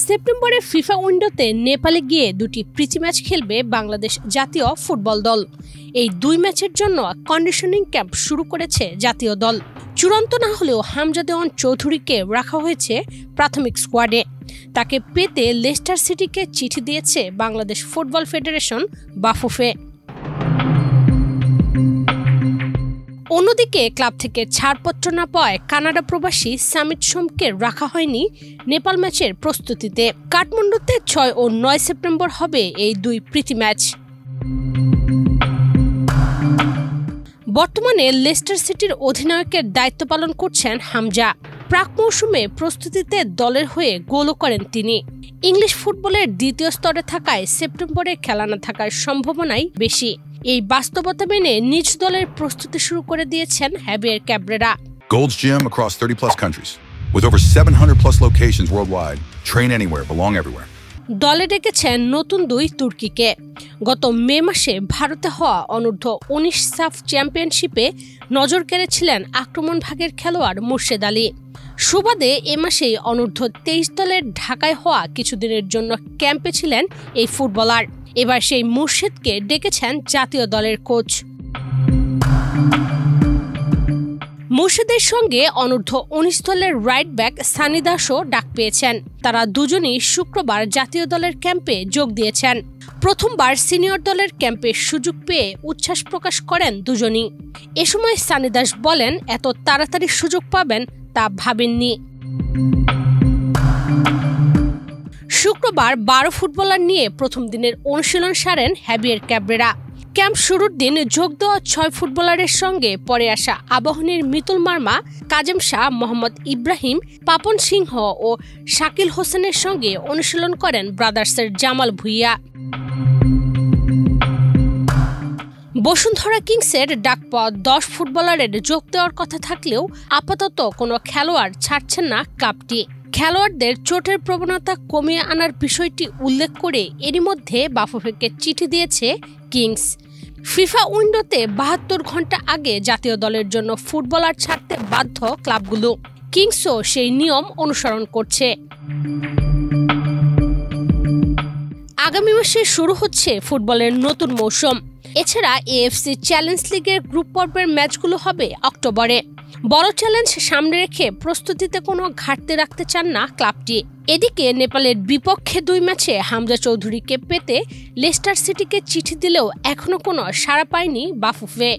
সেপ্টেম্বরে ফিফা উইন্ডোতে নেপালে গিয়ে দুটি প্রীতি ম্যাচ খেলবে বাংলাদেশ জাতীয় ফুটবল দল। এই দুই ম্যাচের জন্য কন্ডিশনিং ক্যাম্প শুরু করেছে জাতীয় দল। চূড়ান্ত না হলেও হামজা দেওয়ান চৌধুরীকে রাখা হয়েছে প্রাথমিক স্কোয়াডে। তাকে পেতে লেস্টার সিটিকে চিঠি দিয়েছে বাংলাদেশ ফুটবল ফেডারেশন বাফুফে। অন্যদিকে ক্লাব থেকে ছাড়পত্র না পাওয়ায় কানাডা প্রবাসী সামিত সোমকে রাখা হয়নি নেপাল ম্যাচের প্রস্তুতিতে। কাঠমান্ডুতে 6 ও 9 সেপ্টেম্বর হবে এই দুই প্রীতি ম্যাচ। বর্তমানে লেস্টার সিটির অধিনায়কের দায়িত্ব পালন করছেন হামজা। প্রাক মৌসুমে প্রস্তুতিতে দলের হয়ে গোলও করেন তিনি। ইংলিশ ফুটবলের দ্বিতীয় স্তরে থাকায় সেপ্টেম্বরে খেলা না থাকার সম্ভাবনাই বেশি। এই বাস্তবতা মেনে নিজ দলের প্রস্তুতি শুরু করে দিয়েছেন Javier Cabrera. Gold's Gym across 30+ countries with over 700+ locations worldwide. Train anywhere, belong everywhere. দলে ডেকেছেন নতুন দুই তুর্কিকে। গত মে মাসে ভারতে হওয়া অনূর্ধ্ব-19 সাফ চ্যাম্পিয়নশিপে নজর কেড়েছিলেন আক্রমণ ভাগের খেলোয়াড় মুর্শেদ আলী। সুবাদে এ মাসেই অনূর্ধ্ব-23 দলের ঢাকায় হওয়া কিছুদিনের জন্য ক্যাম্পে ছিলেন এই ফুটবলার। এবার সেই মুর্শেদকে ডেকেছেন জাতীয় দলের কোচ। মুর্শেদের সঙ্গে অনূর্ধ্ব-19 দলের রাইট ব্যাক সানি দাসও ডাক পেয়েছেন। তারা দুজনই শুক্রবার জাতীয় দলের ক্যাম্পে যোগ দিয়েছেন। প্রথমবার সিনিয়র দলের ক্যাম্পে সুযোগ পেয়ে উচ্ছ্বাস প্রকাশ করেন দুজনই। এ সময় সানি দাস বলেন, এত তাড়াতাড়ি সুযোগ পাবেন তা ভাবেননি। শুক্রবার 12 ফুটবলার নিয়ে প্রথম দিনের অনুশীলন সারেন হ্যাভিয়ের ক্যাব্রেরা। ক্যাম্প শুরুর দিন যোগ দেওয়া 6 ফুটবলারের সঙ্গে পরে আসা আবাহনীর মিতুল মার্মা, কাজেম শাহ, মোহাম্মদ ইব্রাহিম, পাপন সিংহ ও শাকিল হোসেনের সঙ্গে অনুশীলন করেন ব্রাদার্সের জামাল ভুইয়া। বসুন্ধরা কিংসের ডাক পাওয়া 10 ফুটবলারের যোগ দেওয়ার কথা থাকলেও আপাতত কোনো খেলোয়াড় ছাড়ছেন না ক্লাবটি। খেলোয়াড়দের চোটের প্রবণতা কমিয়ে আনার বিষয়টি উল্লেখ করে এরই মধ্যে বাফুফেকে চিঠি দিয়েছে কিংস। ফিফা উইন্ডোতে 72 ঘন্টা আগে জাতীয় দলের জন্য ফুটবলার ছাড়তে বাধ্য ক্লাবগুলো। কিংসও সেই নিয়ম অনুসরণ করছে। আগামী মাসে শুরু হচ্ছে ফুটবলের নতুন মৌসুম। এছাড়া এএফসি চ্যালেঞ্জ লিগের গ্রুপ পর্বের ম্যাচগুলো হবে অক্টোবরে। বড় চ্যালেঞ্জ সামনে রেখে প্রস্তুতিতে কোনো ঘাটতি রাখতে চান না ক্লাবটি। এদিকে নেপালের বিপক্ষে 2 ম্যাচে হামজা চৌধুরীকে পেতে লেস্টার সিটিকে চিঠি দিলেও এখনো কোনো সাড়া পায়নি বাফুফে।